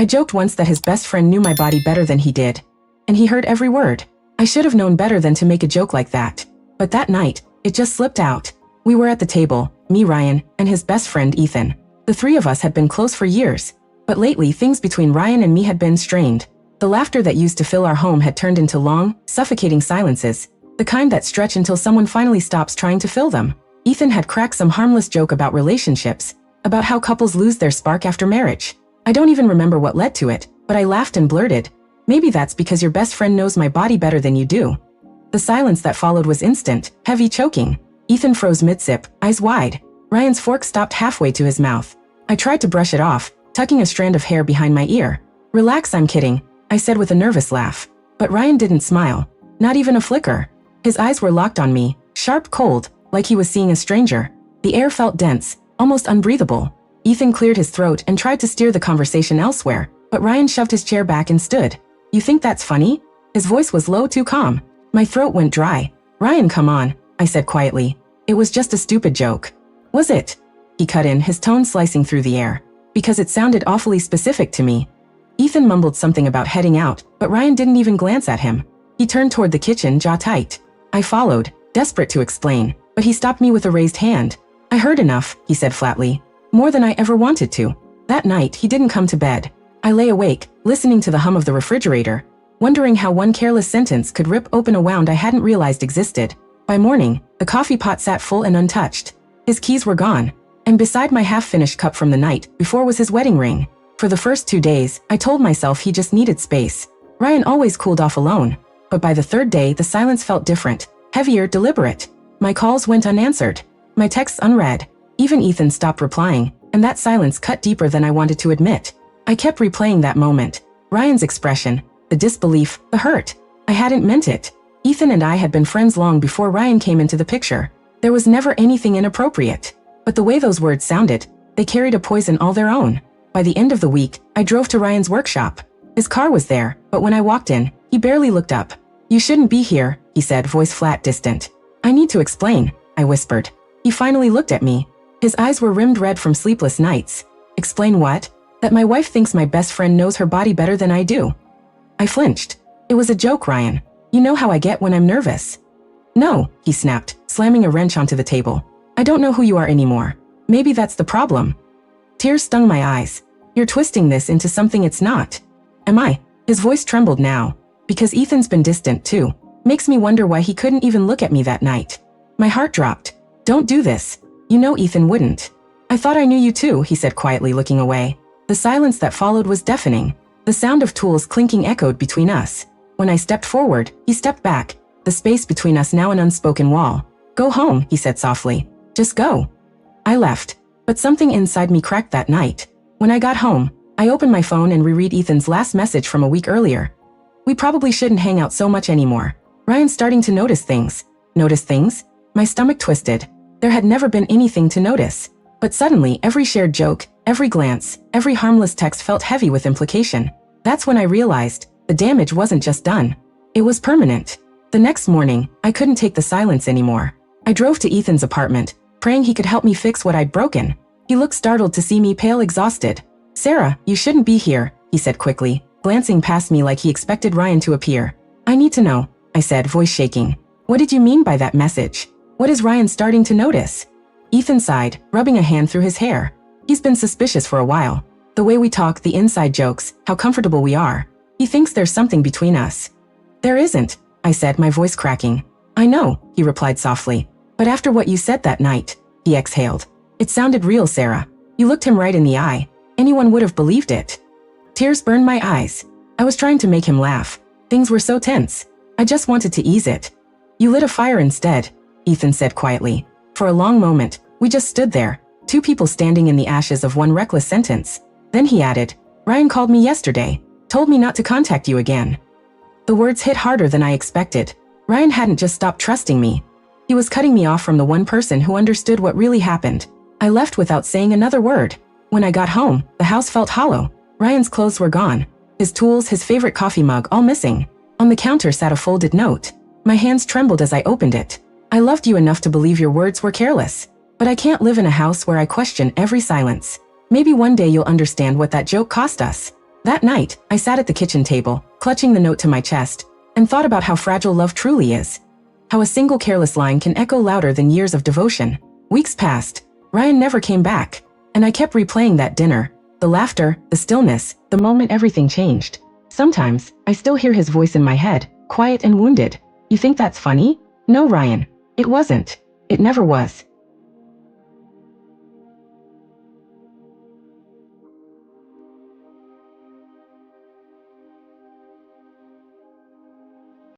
I joked once that his best friend knew my body better than he did. And he heard every word. I should have known better than to make a joke like that. But that night, it just slipped out. We were at the table, me, Ryan, and his best friend Ethan. The three of us had been close for years. But lately, things between Ryan and me had been strained. The laughter that used to fill our home had turned into long, suffocating silences. The kind that stretch until someone finally stops trying to fill them. Ethan had cracked some harmless joke about relationships, about how couples lose their spark after marriage. I don't even remember what led to it, but I laughed and blurted, "Maybe that's because your best friend knows my body better than you do." The silence that followed was instant, heavy, choking. Ethan froze mid-sip, eyes wide. Ryan's fork stopped halfway to his mouth. I tried to brush it off, tucking a strand of hair behind my ear. "Relax, I'm kidding," I said with a nervous laugh. But Ryan didn't smile, not even a flicker. His eyes were locked on me, sharp, cold, like he was seeing a stranger. The air felt dense, almost unbreathable. Ethan cleared his throat and tried to steer the conversation elsewhere, but Ryan shoved his chair back and stood. "You think that's funny?" His voice was low, too calm. My throat went dry. "Ryan, come on," I said quietly. "It was just a stupid joke." "Was it?" He cut in, his tone slicing through the air. "Because it sounded awfully specific to me." Ethan mumbled something about heading out, but Ryan didn't even glance at him. He turned toward the kitchen, jaw tight. I followed, desperate to explain, but he stopped me with a raised hand. "I heard enough," he said flatly. "More than I ever wanted to." That night, he didn't come to bed. I lay awake, listening to the hum of the refrigerator, wondering how one careless sentence could rip open a wound I hadn't realized existed. By morning, the coffee pot sat full and untouched. His keys were gone, and beside my half-finished cup from the night before was his wedding ring. For the first 2 days, I told myself he just needed space. Ryan always cooled off alone. But by the third day, the silence felt different, heavier, deliberate. My calls went unanswered, my texts unread. Even Ethan stopped replying, and that silence cut deeper than I wanted to admit. I kept replaying that moment. Ryan's expression, the disbelief, the hurt. I hadn't meant it. Ethan and I had been friends long before Ryan came into the picture. There was never anything inappropriate. But the way those words sounded, they carried a poison all their own. By the end of the week, I drove to Ryan's workshop. His car was there, but when I walked in, he barely looked up. "You shouldn't be here," he said, voice flat, distant. "I need to explain," I whispered. He finally looked at me. His eyes were rimmed red from sleepless nights. "Explain what?" "That my wife thinks my best friend knows her body better than I do." I flinched. "It was a joke, Ryan. You know how I get when I'm nervous." "No," he snapped, slamming a wrench onto the table. "I don't know who you are anymore. Maybe that's the problem." Tears stung my eyes. "You're twisting this into something it's not." "Am I?" His voice trembled now. "Because Ethan's been distant too. Makes me wonder why he couldn't even look at me that night." My heart dropped. "Don't do this. You know Ethan wouldn't." "I thought I knew you too," he said quietly, looking away. The silence that followed was deafening. The sound of tools clinking echoed between us. When I stepped forward, he stepped back, the space between us now an unspoken wall. "Go home," he said softly. "Just go." I left, but something inside me cracked that night. When I got home, I opened my phone and reread Ethan's last message from a week earlier. "We probably shouldn't hang out so much anymore. Ryan's starting to notice things." Notice things? My stomach twisted. There had never been anything to notice. But suddenly, every shared joke, every glance, every harmless text felt heavy with implication. That's when I realized the damage wasn't just done. It was permanent. The next morning, I couldn't take the silence anymore. I drove to Ethan's apartment, praying he could help me fix what I'd broken. He looked startled to see me, pale, exhausted. "Sarah, you shouldn't be here," he said quickly, glancing past me like he expected Ryan to appear. "I need to know," I said, voice shaking. "What did you mean by that message? What is Ryan starting to notice?" Ethan sighed, rubbing a hand through his hair. "He's been suspicious for a while. The way we talk, the inside jokes, how comfortable we are. He thinks there's something between us." "There isn't," I said, my voice cracking. "I know," he replied softly. "But after what you said that night," he exhaled. "It sounded real, Sarah. You looked him right in the eye. Anyone would have believed it." Tears burned my eyes. I was trying to make him laugh. Things were so tense. I just wanted to ease it. "You lit a fire instead," Ethan said quietly. For a long moment, we just stood there, two people standing in the ashes of one reckless sentence. Then he added, "Ryan called me yesterday, told me not to contact you again." The words hit harder than I expected. Ryan hadn't just stopped trusting me. He was cutting me off from the one person who understood what really happened. I left without saying another word. When I got home, the house felt hollow. Ryan's clothes were gone. His tools, his favorite coffee mug, all missing. On the counter sat a folded note. My hands trembled as I opened it. "I loved you enough to believe your words were careless. But I can't live in a house where I question every silence. Maybe one day you'll understand what that joke cost us." That night, I sat at the kitchen table, clutching the note to my chest, and thought about how fragile love truly is. How a single careless line can echo louder than years of devotion. Weeks passed. Ryan never came back, and I kept replaying that dinner. The laughter, the stillness, the moment everything changed. Sometimes, I still hear his voice in my head, quiet and wounded. You think that's funny? No, Ryan. It wasn't. It never was.